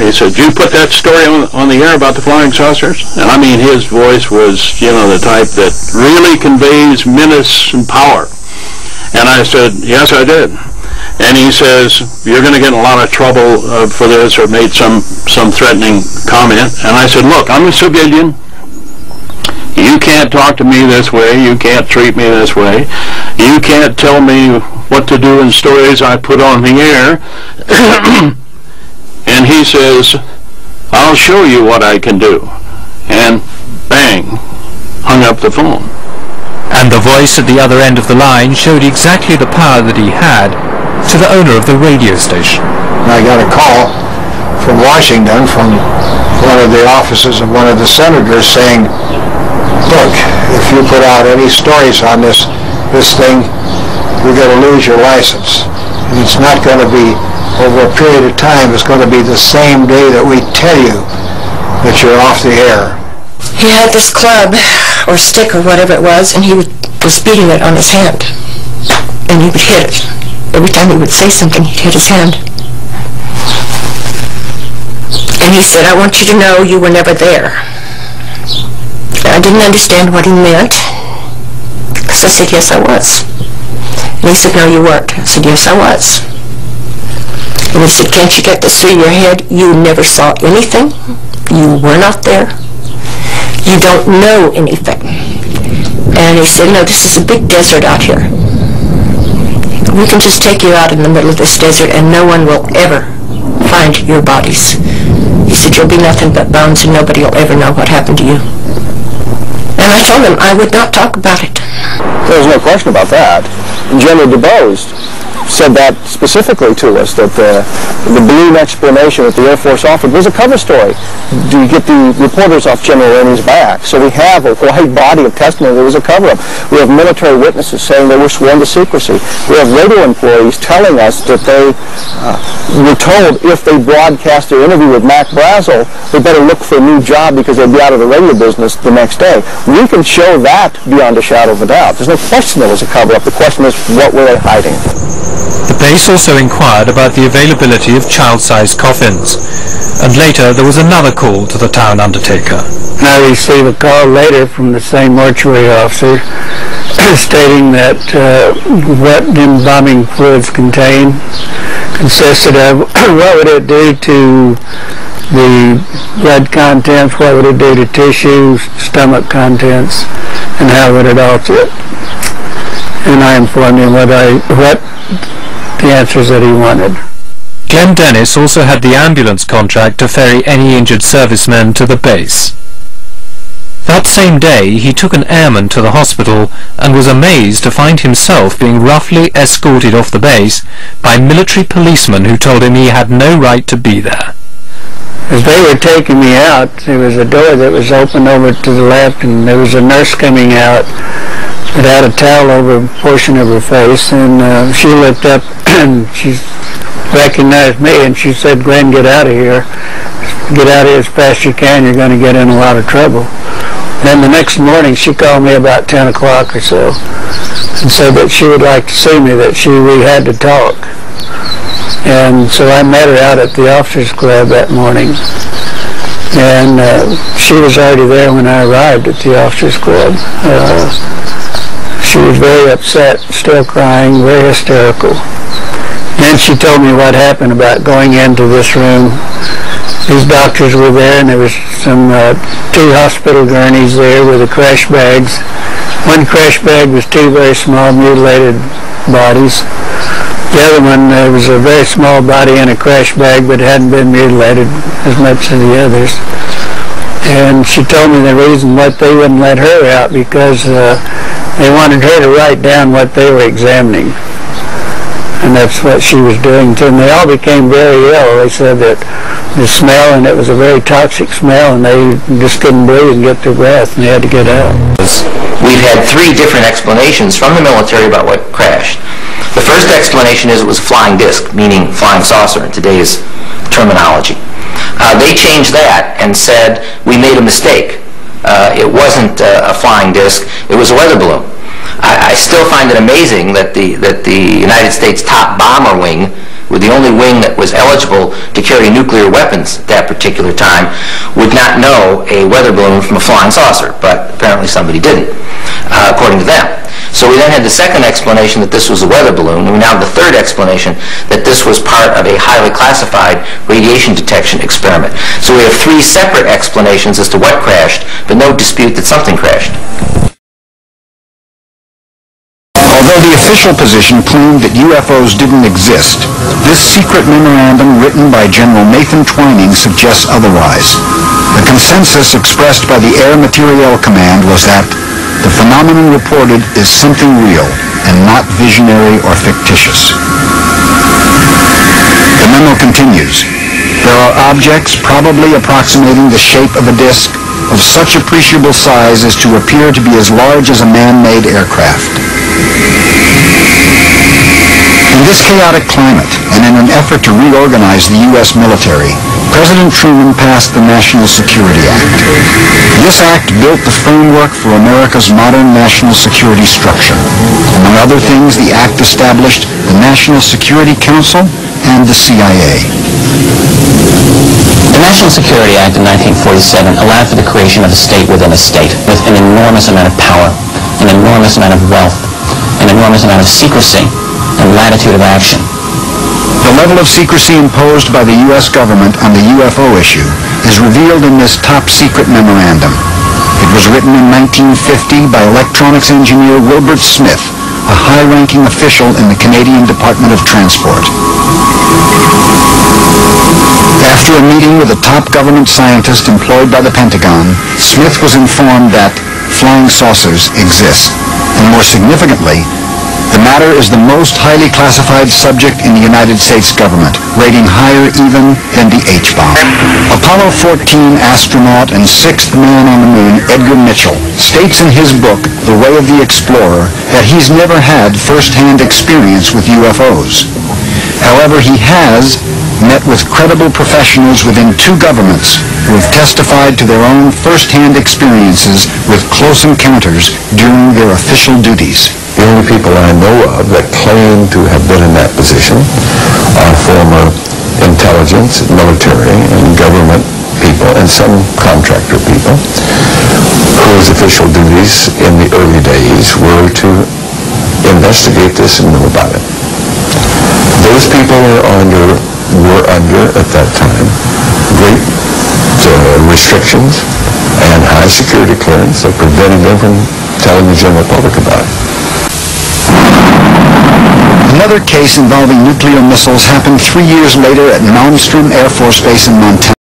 him. He said, "You put that story on the air about the flying saucers?" And I mean, his voice was, you know, the type that really conveys menace and power. And I said, "Yes, I did." And he says, "You're going to get in a lot of trouble for this," or made some threatening comment. And I said, "Look, I'm a civilian. You can't talk to me this way. You can't treat me this way. You can't tell me what to do in stories I put on the air." And he says, "I'll show you what I can do." And bang, hung up the phone. And the voice at the other end of the line showed exactly the power that he had to the owner of the radio station. I got a call from Washington from one of the offices of one of the senators saying, "Look, if you put out any stories on this thing, you're going to lose your license. And it's not going to be over a period of time. It's going to be the same day that we tell you that you're off the air." He had this club or stick or whatever it was, and he was beating it on his hand. And he would hit it. Every time he would say something, he'd hit his hand. And he said, "I want you to know you were never there." I didn't understand what he meant, because I said, "Yes, I was." And he said, "No, you weren't." I said, "Yes, I was." And he said, "Can't you get this through your head? You never saw anything. You were not there. You don't know anything." And he said, "No, this is a big desert out here. We can just take you out in the middle of this desert and no one will ever find your bodies." He said, "You'll be nothing but bones and nobody will ever know what happened to you." And I told him I would not talk about it. There's no question about that. General DuBose said that specifically to us, that the balloon explanation that the Air Force offered was a cover story to get the reporters off General Rainey's back. So we have a wide body of testimony that was a cover-up. We have military witnesses saying they were sworn to secrecy. We have radio employees telling us that they were told if they broadcast their interview with Mac Brazel, they better look for a new job because they'd be out of the radio business the next day. We can show that beyond a shadow of a doubt. There's no question there was a cover-up. The question is, what were they hiding? The base also inquired about the availability of child-sized coffins, and later there was another call to the town undertaker. I received a call later from the same mortuary officer stating that what embalming fluids consisted of what would it do to the blood contents, what would it do to tissues, stomach contents, and how would it alter it. And I informed him what the answers that he wanted. Glenn Dennis also had the ambulance contract to ferry any injured servicemen to the base. That same day he took an airman to the hospital and was amazed to find himself being roughly escorted off the base by military policemen who told him he had no right to be there. As they were taking me out, there was a door that was open over to the left, and there was a nurse coming out that had a towel over a portion of her face, and she looked up and she recognized me, and she said, "Glenn, get out of here. Get out of here as fast as you can. You're going to get in a lot of trouble." Then the next morning she called me about 10 o'clock or so and said that she would like to see me, that we had to talk. And so I met her out at the officers club that morning, and she was already there when I arrived at the officers club. She was very upset, still crying, very hysterical. Then she told me what happened about going into this room. These doctors were there, and there was some 2 hospital gurneys there with the crash bags. One crash bag was 2 very small mutilated bodies. The other one, there was a very small body in a crash bag, but hadn't been mutilated as much as the others. And she told me the reason why they wouldn't let her out, because they wanted her to write down what they were examining. And that's what she was doing to them. They all became very ill. They said that the smell, and it was a very toxic smell, and they just couldn't breathe and get their breath, and they had to get out. We've had 3 different explanations from the military about what crashed. The first explanation is it was a flying disc, meaning flying saucer in today's terminology. They changed that and said we made a mistake. It wasn't a flying disc, it was a weather balloon. I still find it amazing that the United States top bomber wing, with the only wing that was eligible to carry nuclear weapons, that particular time would not know a weather balloon from a flying saucer, but apparently somebody didn't, according to them. So we then had the second explanation that this was a weather balloon, and we now have the third explanation that this was part of a highly classified radiation detection experiment. So we have three separate explanations as to what crashed, but no dispute that something crashed. Although the official position claimed that UFOs didn't exist, this secret memorandum written by General Nathan Twining suggests otherwise. The consensus expressed by the Air Materiel Command was that the phenomenon reported is something real and not visionary or fictitious. The memo continues. There are objects probably approximating the shape of a disk of such appreciable size as to appear to be as large as a man-made aircraft. In this chaotic climate, and in an effort to reorganize the U.S. military, President Truman passed the National Security Act. This act built the framework for America's modern national security structure. Among other things, the act established the National Security Council and the CIA. The National Security Act of 1947 allowed for the creation of a state within a state with an enormous amount of power, an enormous amount of wealth, an enormous amount of secrecy, and latitude of action. The level of secrecy imposed by the U.S. government on the UFO issue is revealed in this top-secret memorandum. It was written in 1950 by electronics engineer Wilbert Smith, a high-ranking official in the Canadian Department of Transport. After a meeting with a top government scientist employed by the Pentagon, Smith was informed that flying saucers exist, and more significantly, the matter is the most highly classified subject in the United States government, rating higher even than the H-bomb. Apollo 14 astronaut and sixth man on the moon, Edgar Mitchell, states in his book, The Way of the Explorer, that he's never had first-hand experience with UFOs. However, he has met with credible professionals within two governments who have testified to their own first-hand experiences with close encounters during their official duties. The only people I know of that claim to have been in that position are former intelligence, military, and government people, and some contractor people, whose official duties in the early days were to investigate this and know about it. Those people were under at that time, great restrictions and high security clearance that prevented them from telling the general public about it. Another case involving nuclear missiles happened 3 years later at Malmstrom Air Force Base in Montana.